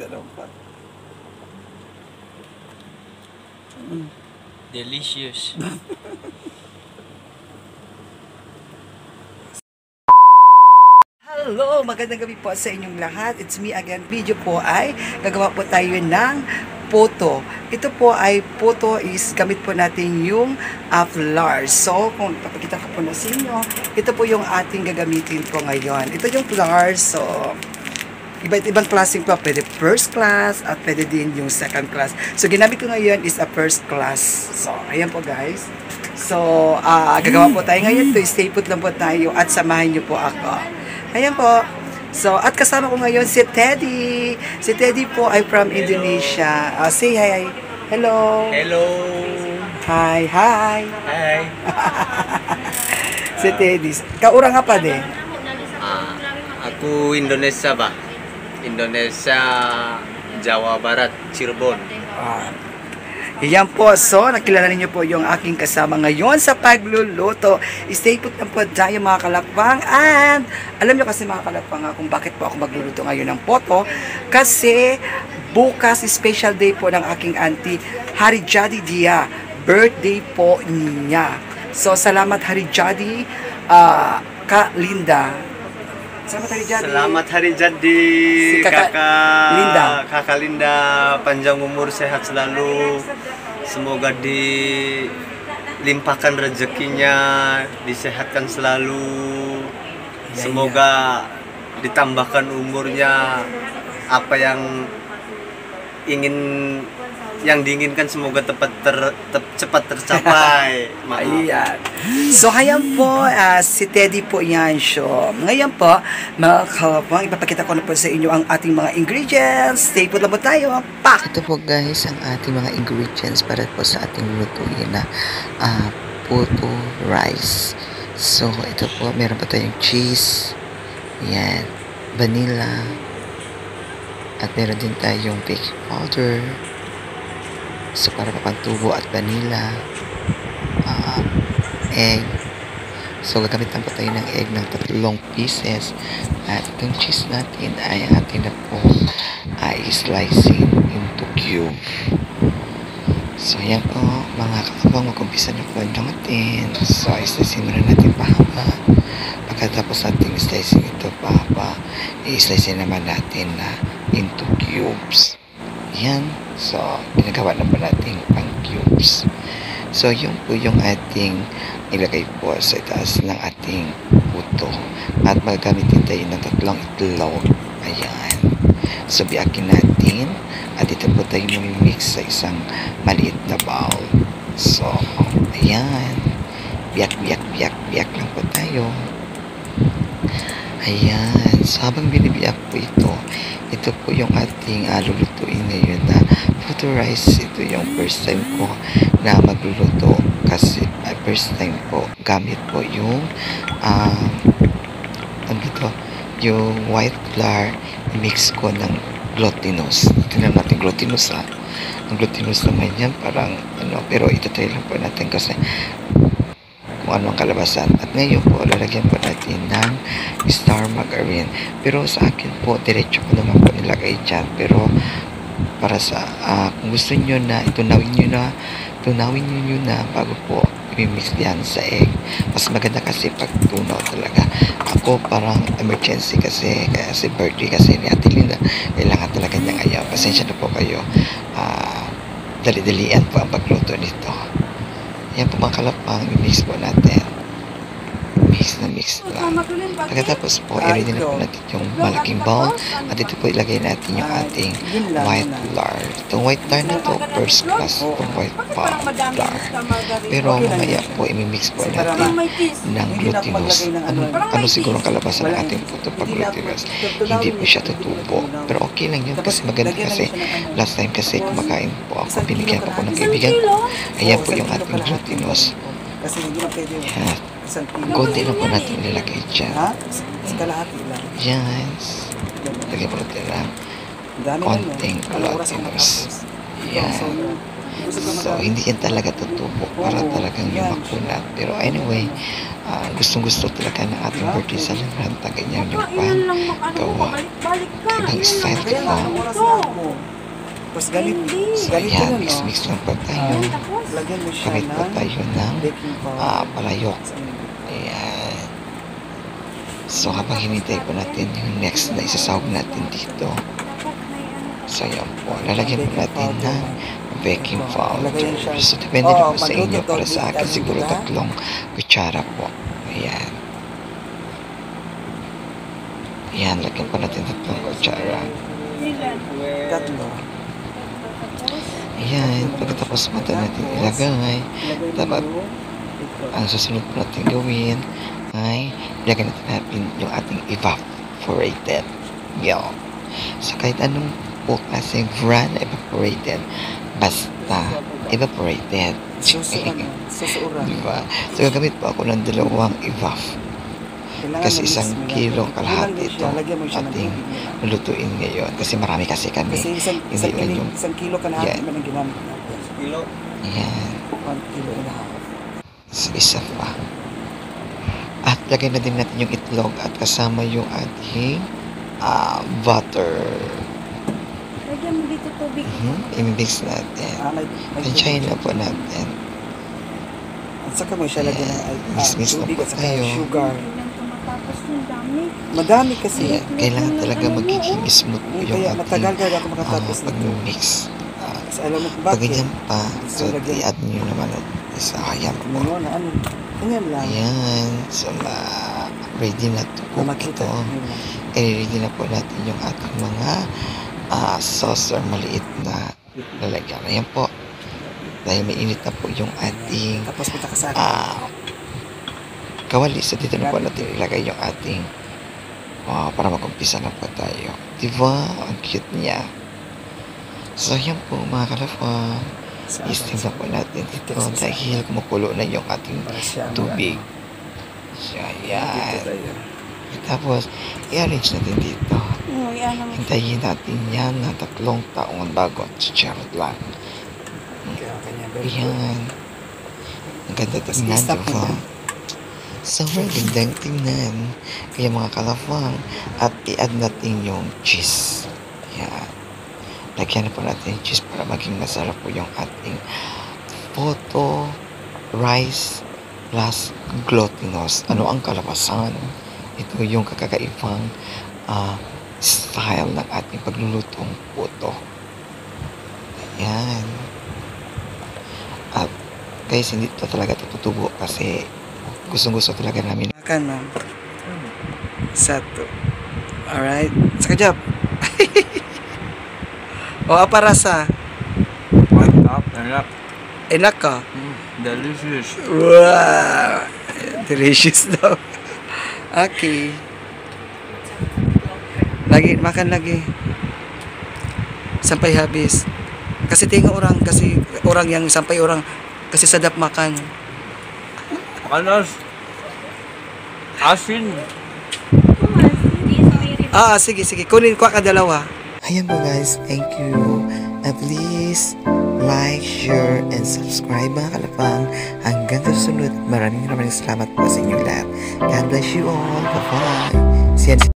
Ganun pa. Delicious. Hello! Magandang gabi po sa inyong lahat. It's me again. Video po ay gagawa po tayo ng photo. Ito po ay photo is gamit po natin yung flowers. So, kung papakita ko po na sa inyo, ito po yung ating gagamitin po ngayon. Ito yung flowers. So, iba't ibang klaseng po. Pwede first class at pwede din yung second class. So, ginamit ko ngayon is a first class. So, ayan po guys. So, gagawa po tayo ngayon. Stay put lang po tayo at samahan niyo po ako. Ayan po. So, at kasama ko ngayon si Teddy. Si Teddy po ay from Indonesia. Say hi. Hello. Hello. Hi, hi. Hi. Si Teddy. Kaurang nga pa din. Aku Indonesia ba? Indonesia, Jawa Barat, Cirebon. Iyan po. So, nakilala niyo po yung aking kasama ngayon sa pagluluto. Stay put lang po tayo mga kalapang. And, alam niyo kasi mga kalapang kung bakit po ako magluluto ngayon ng photo. Kasi, bukas special day po ng aking auntie, Harijadi Dia. Birthday po niya. So, salamat Harijadi, Kak Linda. Selamat Hari Jadi. Selamat Hari Jadi, si Kakak Linda. Kakak Linda, panjang umur, sehat selalu. Semoga dilimpahkan rezekinya, disehatkan selalu. Semoga ditambahkan umurnya, apa yang diinginkan semoga cepat tercapai. Ayan. So, ayan po, si Teddy po yan. So, ngayon po, mga kalapang, ipapakita ko na po sa inyo ang ating mga ingredients. Stay put lang po tayo. Pak! Ito po guys, ang ating mga ingredients para po sa ating lutuin na puto rice. So, ito po, meron pa tayong cheese. Yan. Vanilla. At meron din tayong baking powder. So, para papantubo at vanilla, egg. So, gagamit lang po tayo ng egg ng 3 pieces. At itong cheese natin ay atin na po slicing into cube. So, yan po, mga kakabang, mag-umpisa na po natin. So, slicing muna natin pahaba. Pagkatapos natin slicing ito pahaba, i-slicing naman natin na into cubes. Yan. So, ginagawa na po natin pang cubes. So, yun po yung ating ilagay po sa itaas ng ating puto. At magagamitin tayo ng 3 itlog. Ayan. So, biyakin natin. At ito po tayo mamimix sa isang maliit na bowl. So, ayan. Biyak lang po tayo. Ayan. So, habang binibiyak po ito po yung ating lulutuin ngayon na puto rice. Ito yung first time ko na magluluto kasi first time po gamit po yung yung white flour, mix ko ng glutinous. Tingnan natin glutinous ang glutinous naman yan parang pero ito try lang po natin kasi kung ano ang kalabasan. At ngayon po, lalagyan po natin ng star margarine. Pero sa akin po, diretso ko naman po nilagay dyan. Pero, para sa, kung gusto nyo na, tunawin nyo na bago po i-mix yan sa egg. Mas maganda kasi pag tunaw talaga. Ako parang emergency kasi, kaya si birthday kasi ni Ate Linda, kailangan talaga niyang ayaw. Pasensya na po kayo. Dali-dalian po ang pagluto nito. Yan po mga kalapang, i-mix po natin. Mix lang. Pagkatapos po, i-ready na po natin yung malaking bowl. At ito po ilagay natin yung ating white flour. Itong white flour na to, first class itong white flour. Pero mamaya po, i-mix po natin ng glutinous. Ano siguro ang kalabasan ng ating puto pag glutinous? Hindi po siya tutubo. Pero okay lang yun kasi maganda kasi last time kasi kumakain po ako, binigyan po ako ng kaibigan ko. Ayan po yung ating glutinous. Yan. Konti lang po natin nilagay dyan. Yes. Lagay po natin lang konting glutinous. Yan. So, hindi yan talaga tutubo para talagang yumakuna. Pero anyway, gustong-gusto talaga ng ating birthday celebrant na ganyan yung gawa. Ibang style ito. Tapos ganito, So ganito yan, na, no? mix-mix lang po tayo. Lagyan mo siya Gamit po ng tayo ng baking powder. palayok. Ayan. So habang hinintay po natin yung next na isasawag natin dito. So yan po, lalagyan po natin ng baking powder. So depende na po sa inyo. Para sa akin siguro 3 kutsara po. Ayan. Ayan, lagyan po natin 3 kutsara. Tatlo. Ayan, pagkatapos mata natin ilagay. Dapat ang susunod po natin gawin ay ilagay natin yung ating evaporated milk. So kahit anong po klaseng brand evaporated, basta evaporated. Susuuran. Diba? So gagamit po ako ng 2 evap. Kasi 1 kilo kalahati ito ating lutuin ngayon. Kasi marami kasi kami. Kasi Hindi lang yung... isang kilo kalahati Yan. man ang ginamit natin. Kilo. Ayan. 1 kilo and a half. So, isa pa. At lagay na din natin yung itlog at kasama yung ating butter. Lagyan mo dito tubig. I-mix natin. Tansyahin na po natin. At saka mo siya lagyan ng Mix-mix na tubig po at saka tayo. sugar. Hindi lang tumatapos yung dami. Madami kasi. Ayan. Kailangan talaga magiging smooth po yung Kaya matagal ating ka ako makatapos nito. pag-mix. Kasi alam mo kung Pag bakit. ganyan pa, so So, lagyan- i-add nyo naman at isa. Ayan po. Ano na ano. Ganyan lang. Ayan. So, ready na to cook Makita. ito. I-ready na po natin yung ating mga sauce or maliit na lalagyan. Ayan po. Dahil may init na po yung ating Tapos punta ka sa akin. kawali. So, dito na po natin ilagay yung ating para mag-umpisa na po tayo. Diba? Ang cute niya. So, ayan po mga kalafang. I-steam na po natin ito dahil kumukulo na yung ating tubig. So, ayan. Tapos, i-arrange natin dito. Oo, yan naman. Hintayin natin yan na 3 taon bago charot lang. Ayan. Ang ganda tingnan, diba? Sobrang gandang tingnan. Kaya mga kalafang, at i-add natin yung cheese. Ayan. Lagyan na po natin yung cheese para maging masarap po yung ating photo rice plus glutinous. Ano ang kalabasan? Ito yung kakakaibang style ng ating paglulutong puto. Ayan. At guys, hindi ito talaga tutubo kasi gustong-gusto talaga namin. Makan na. Satu. Alright. Sekejap. O apa rasa? Mantap, enak. Enak ka? Delicious. Wow. Delicious daw. Okay. Lagi, makan lagi. Sampai habis. Kasi tengok orang, kasi orang yang sampai orang kasi sadap makan. Panas. Asin. Sige, sige. Kunin ko ka dalawa. Ayan po guys, thank you. Please like, share, and subscribe mga kalapang. Hanggang sa susunod, maraming salamat po sa inyong lahat. God bless you all. Bye-bye. See you